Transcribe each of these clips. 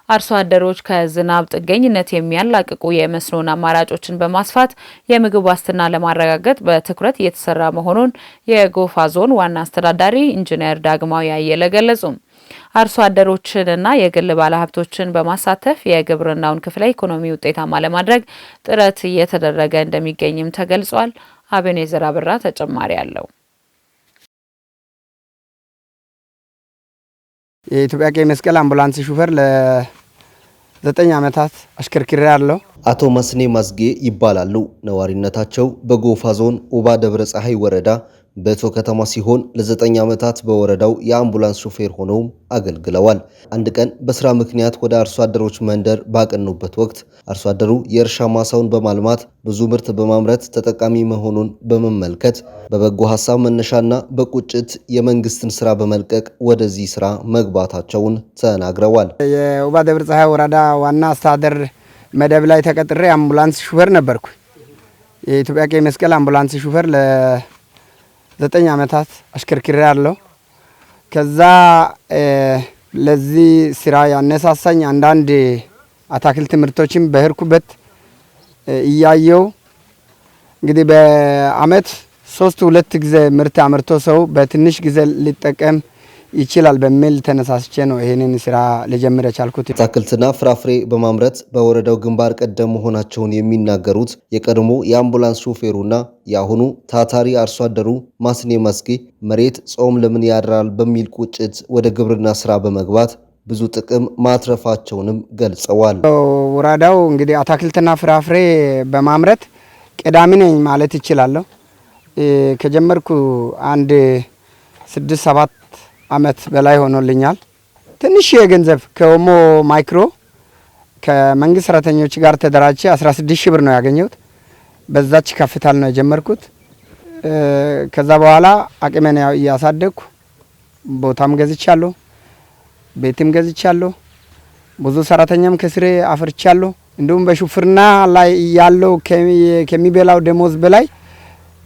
አርሶ አደሮች ከዝናብ ጥገኝነት የሚያላቅቁ የመስኖ አማራጮችን በማስፋት የምግብ ዋስትና ለማረጋገጥ በትኩረት እየተሰራ መሆኑን የጎፋ ዞን ዋና አስተዳዳሪ ኢንጂነር ዳግማዊ አየለ ገለጹ። አርሶ አደሮችንና የግል ባለሀብቶችን በማሳተፍ የግብርናውን ክፍለ ኢኮኖሚ ውጤታማ ለማድረግ ጥረት እየተደረገ እንደሚገኝም ተገልጿል። አቤኔዘር አብራ ተጨማሪ አለው። የኢትዮጵያ ቀይ መስቀል አምቡላንስ ሹፌር ለ9 ዓመታት አሽከርክሬ ያለው አቶ መስኔ ማዝጌ ይባላሉ። ነዋሪነታቸው በጎፋ ዞን ኡባ ደብረ ፀሐይ ወረዳ በቶ ከተማ ሲሆን ለ9 ዓመታት በወረዳው የአምቡላንስ ሹፌር ሆነው አገልግለዋል። አንድ ቀን በስራ ምክንያት ወደ አርሶ አደሮች መንደር ባቀኑበት ወቅት አርሶ አደሩ የእርሻ ማሳውን በማልማት ብዙ ምርት በማምረት ተጠቃሚ መሆኑን በመመልከት በበጎ ሐሳብ መነሻና በቁጭት የመንግስትን ስራ በመልቀቅ ወደዚህ ስራ መግባታቸውን ተናግረዋል። የኡባ ደብረ ፀሐይ ወረዳ ዋና አስተዳደር መደብ ላይ ተቀጥሬ አምቡላንስ ሹፌር ነበርኩ። የኢትዮጵያ ቀይ መስቀል አምቡላንስ ሹፌር ለ9 ዓመታት አሽከርክሬ ያለው። ከዛ ለዚህ ስራ ያነሳሳኝ አንዳንድ አታክልት ምርቶችን በህርኩበት እያየው እንግዲህ በአመት 3-2 ጊዜ ምርት አምርቶ ሰው በትንሽ ጊዜ ሊጠቀም ይችላል በሚል ተነሳስቼ ነው ይሄንን ስራ ለጀመረ ቻልኩት። አታክልትና ፍራፍሬ በማምረት በወረዳው ግንባር ቀደም መሆናቸውን የሚናገሩት የቀድሞ የአምቡላንስ ሹፌሩና የአሁኑ ታታሪ አርሶ አደሩ ማስኔ መስጌ መሬት ጾም ለምን ያድራል በሚል ቁጭት ወደ ግብርና ስራ በመግባት ብዙ ጥቅም ማትረፋቸውንም ገልጸዋል። ወረዳው እንግዲህ አታክልትና ፍራፍሬ በማምረት ቀዳሚ ነኝ ማለት ይችላለሁ። ከጀመርኩ አንድ 6-7 አመት በላይ ሆኖልኛል። ትንሽ የገንዘብ ከኦሞ ማይክሮ ከመንግስት ሰራተኞች ጋር ተደራጅቼ 16 ሺህ ብር ነው ያገኘሁት። በዛች ካፒታል ነው የጀመርኩት። ከዛ በኋላ አቅሜን እያሳደግኩ ቦታም ገዝቻለሁ፣ ቤትም ገዝቻለሁ፣ ብዙ ሰራተኛም ከስሬ አፍርቻለሁ። እንዲሁም በሹፍርና ላይ ያለው ከሚበላው ደሞዝ በላይ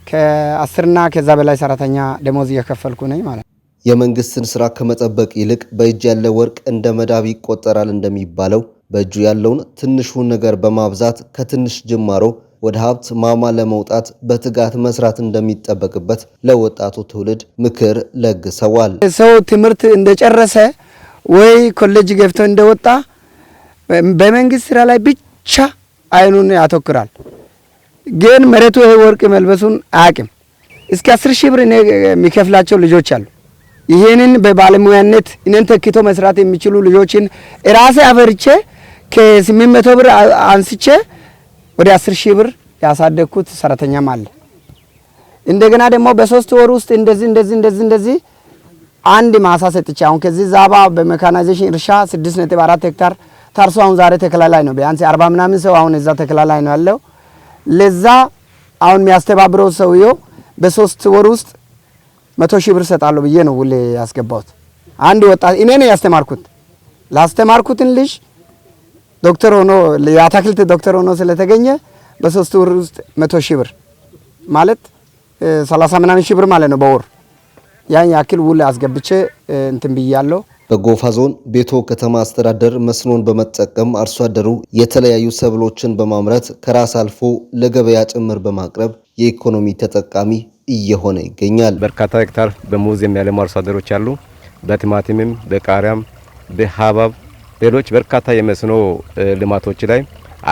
ከ10ና ከዛ በላይ ሰራተኛ ደሞዝ እየከፈልኩ ነኝ ማለት ነው። የመንግስትን ስራ ከመጠበቅ ይልቅ በእጅ ያለ ወርቅ እንደ መዳብ ይቆጠራል እንደሚባለው በእጁ ያለውን ትንሹን ነገር በማብዛት ከትንሽ ጅማሮ ወደ ሀብት ማማ ለመውጣት በትጋት መስራት እንደሚጠበቅበት ለወጣቱ ትውልድ ምክር ለግሰዋል። ሰው ትምህርት እንደጨረሰ ወይ ኮሌጅ ገብቶ እንደወጣ በመንግስት ስራ ላይ ብቻ አይኑን ያተኩራል። ግን መሬቱ ይሄ ወርቅ መልበሱን አያውቅም። እስከ 10 ሺህ ብር የሚከፍላቸው ልጆች አሉ። ይሄንን በባለሙያነት እኔን ተክቶ መስራት የሚችሉ ልጆችን ራሴ አፈርቼ ከ800 ብር አንስቼ ወደ 10 ሺህ ብር ያሳደግኩት ሰራተኛም አለ። እንደገና ደግሞ በ3 ወር ውስጥ እንደዚህ አንድ ማሳ ሰጥቼ አሁን ከዚህ ዛባ በሜካናይዜሽን እርሻ 6.4 ሄክታር ታርሶ አሁን ዛሬ ተከላ ላይ ነው። ቢያንስ 40 ምናምን ሰው አሁን እዛ ተከላ ላይ ነው ያለው። ለዛ አሁን የሚያስተባብረው ሰውየው በ3 ወር ውስጥ 100 ሺህ ብር ሰጣለሁ ብዬ ነው ውል ያስገባሁት። አንድ ወጣት እኔ ነኝ ያስተማርኩት። ላስተማርኩትን ልጅ ዶክተር ሆኖ የአታክልት ዶክተር ሆኖ ስለተገኘ በ3 ወር ውስጥ 100 ሺህ ብር ማለት 30 ምናምን ሺህ ብር ማለት ነው በወር። ያን ያክል ውል አስገብቼ እንትን ብያለሁ። በጎፋ ዞን ቤቶ ከተማ አስተዳደር መስኖን በመጠቀም አርሶ አደሩ የተለያዩ ሰብሎችን በማምረት ከራስ አልፎ ለገበያ ጭምር በማቅረብ የኢኮኖሚ ተጠቃሚ እየሆነ ይገኛል። በርካታ ሄክታር በሙዝ የሚያለሙ አርሶ አደሮች አሉ። በቲማቲምም፣ በቃሪያም፣ በሐባብ ሌሎች በርካታ የመስኖ ልማቶች ላይ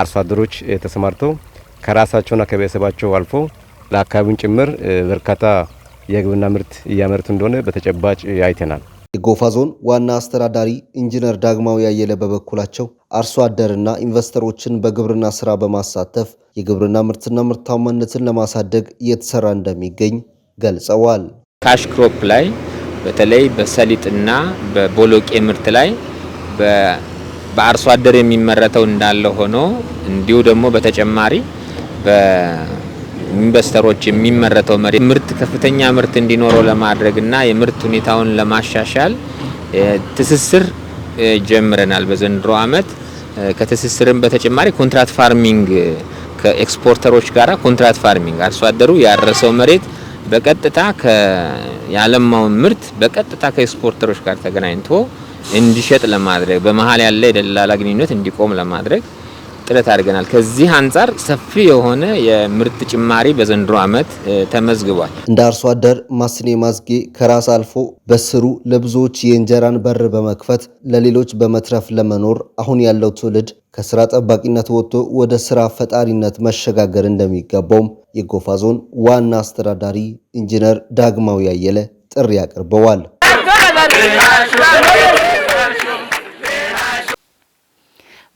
አርሶ አደሮች ተሰማርተው ከራሳቸውና ከቤተሰባቸው አልፎ ለአካባቢውን ጭምር በርካታ የግብርና ምርት እያመረቱ እንደሆነ በተጨባጭ አይተናል። የጎፋ ዞን ዋና አስተዳዳሪ ኢንጂነር ዳግማዊ አየለ በበኩላቸው አርሶ አደርና ኢንቨስተሮችን በግብርና ስራ በማሳተፍ የግብርና ምርትና ምርታማነትን ለማሳደግ እየተሰራ እንደሚገኝ ገልጸዋል። ካሽ ክሮፕ ላይ በተለይ በሰሊጥና በቦሎቄ ምርት ላይ በአርሶ አደር የሚመረተው እንዳለ ሆኖ እንዲሁ ደግሞ በተጨማሪ በኢንቨስተሮች የሚመረተው ምርት ከፍተኛ ምርት እንዲኖረው ለማድረግና የምርት ሁኔታውን ለማሻሻል ትስስር ጀምረናል። በዘንድሮ ዓመት ከትስስርም በተጨማሪ ኮንትራክት ፋርሚንግ ከኤክስፖርተሮች ጋራ ኮንትራክት ፋርሚንግ አርሶ አደሩ ያረሰው መሬት በቀጥታ ያለማው ምርት በቀጥታ ከኤክስፖርተሮች ጋር ተገናኝቶ እንዲሸጥ ለማድረግ በመሃል ያለ የደላላ ግንኙነት እንዲቆም ለማድረግ ጥረት አድርገናል። ከዚህ አንጻር ሰፊ የሆነ የምርት ጭማሪ በዘንድሮ ዓመት ተመዝግቧል። እንደ አርሶ አደር ማስኔ ማዝጌ ከራስ አልፎ በስሩ ለብዙዎች የእንጀራን በር በመክፈት ለሌሎች በመትረፍ ለመኖር አሁን ያለው ትውልድ ከስራ ጠባቂነት ወጥቶ ወደ ስራ ፈጣሪነት መሸጋገር እንደሚገባውም የጎፋ ዞን ዋና አስተዳዳሪ ኢንጂነር ዳግማዊ አየለ ጥሪ አቅርበዋል።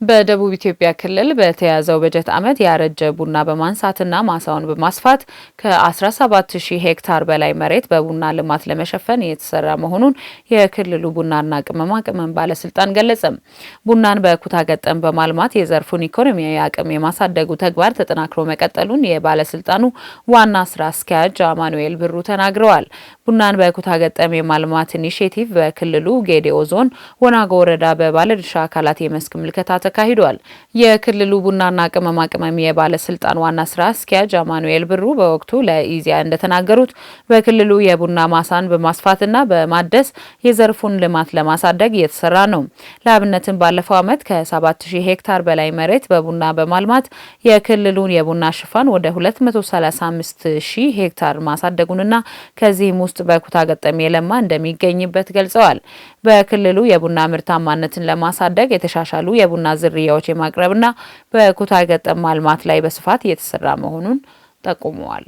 በደቡብ ኢትዮጵያ ክልል በተያዘው በጀት ዓመት ያረጀ ቡና በማንሳትና ማሳውን በማስፋት ከ17000 ሄክታር በላይ መሬት በቡና ልማት ለመሸፈን እየተሰራ መሆኑን የክልሉ ቡናና ቅመማ ቅመም ባለስልጣን ገለጸ። ቡናን በኩታ ገጠም በማልማት የዘርፉን ኢኮኖሚያዊ አቅም የማሳደጉ ተግባር ተጠናክሮ መቀጠሉን የባለስልጣኑ ዋና ስራ አስኪያጅ አማኑኤል ብሩ ተናግረዋል። ቡናን በኩታ ገጠም የማልማት ኢኒሼቲቭ በክልሉ ጌዴኦ ዞን ወናጎ ወረዳ በባለድርሻ አካላት የመስክ ምልከታ ተካሂዷል። የክልሉ ቡናና ቅመማ ቅመም የባለስልጣን ዋና ስራ አስኪያጅ አማኑኤል ብሩ በወቅቱ ለኢዜአ እንደተናገሩት በክልሉ የቡና ማሳን በማስፋትና በማደስ የዘርፉን ልማት ለማሳደግ እየተሰራ ነው። ለአብነትም ባለፈው ዓመት ከ7000 ሄክታር በላይ መሬት በቡና በማልማት የክልሉን የቡና ሽፋን ወደ 235000 ሄክታር ማሳደጉንና ከዚህም ውስጥ በኩታ ገጠም የለማ እንደሚገኝበት ገልጸዋል። በክልሉ የቡና ምርታማነትን ለማሳደግ የተሻሻሉ የቡና ዝርያዎች የማቅረብና በኩታ ገጠም ማልማት ላይ በስፋት እየተሰራ መሆኑን ጠቁመዋል።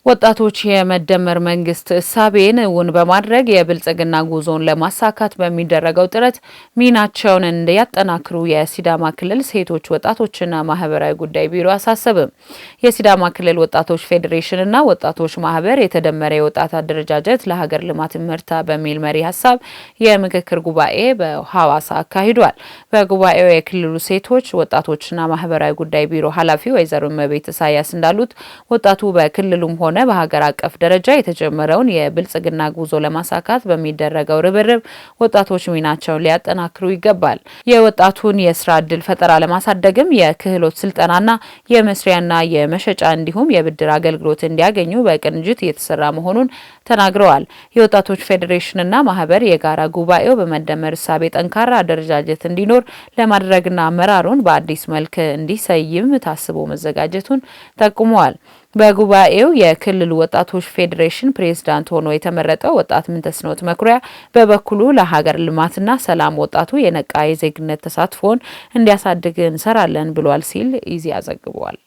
ወጣቶች የመደመር መንግስት እሳቤን እውን በማድረግ የብልጽግና ጉዞን ለማሳካት በሚደረገው ጥረት ሚናቸውን እንዲያጠናክሩ የሲዳማ ክልል ሴቶች ወጣቶችና ማህበራዊ ጉዳይ ቢሮ አሳሰበ። የሲዳማ ክልል ወጣቶች ፌዴሬሽንና ወጣቶች ማህበር የተደመረ የወጣት አደረጃጀት ለሀገር ልማት ምርታ በሚል መሪ ሀሳብ የምክክር ጉባኤ በሐዋሳ አካሂዷል። በጉባኤው የክልሉ ሴቶች ወጣቶችና ማህበራዊ ጉዳይ ቢሮ ኃላፊ ወይዘሮ መቤት ኢሳያስ እንዳሉት ወጣቱ በክልሉም ሆነ በሀገር አቀፍ ደረጃ የተጀመረውን የብልጽግና ጉዞ ለማሳካት በሚደረገው ርብርብ ወጣቶች ሚናቸውን ሊያጠናክሩ ይገባል። የወጣቱን የስራ ዕድል ፈጠራ ለማሳደግም የክህሎት ስልጠናና የመስሪያና የመሸጫ እንዲሁም የብድር አገልግሎት እንዲያገኙ በቅንጅት እየተሰራ መሆኑን ተናግረዋል። የወጣቶች ፌዴሬሽንና ማህበር የጋራ ጉባኤው በመደመር እሳቤ ጠንካራ አደረጃጀት እንዲኖር ለማድረግና አመራሩን በአዲስ መልክ እንዲሰይም ታስቦ መዘጋጀቱን ጠቁመዋል። በጉባኤው የክልሉ ወጣቶች ፌዴሬሽን ፕሬዝዳንት ሆኖ የተመረጠው ወጣት ምንተስኖት መኩሪያ በበኩሉ ለሀገር ልማትና ሰላም ወጣቱ የነቃ የዜግነት ተሳትፎን እንዲያሳድግ እንሰራለን ብሏል ሲል ኢዜአ ዘግቧል።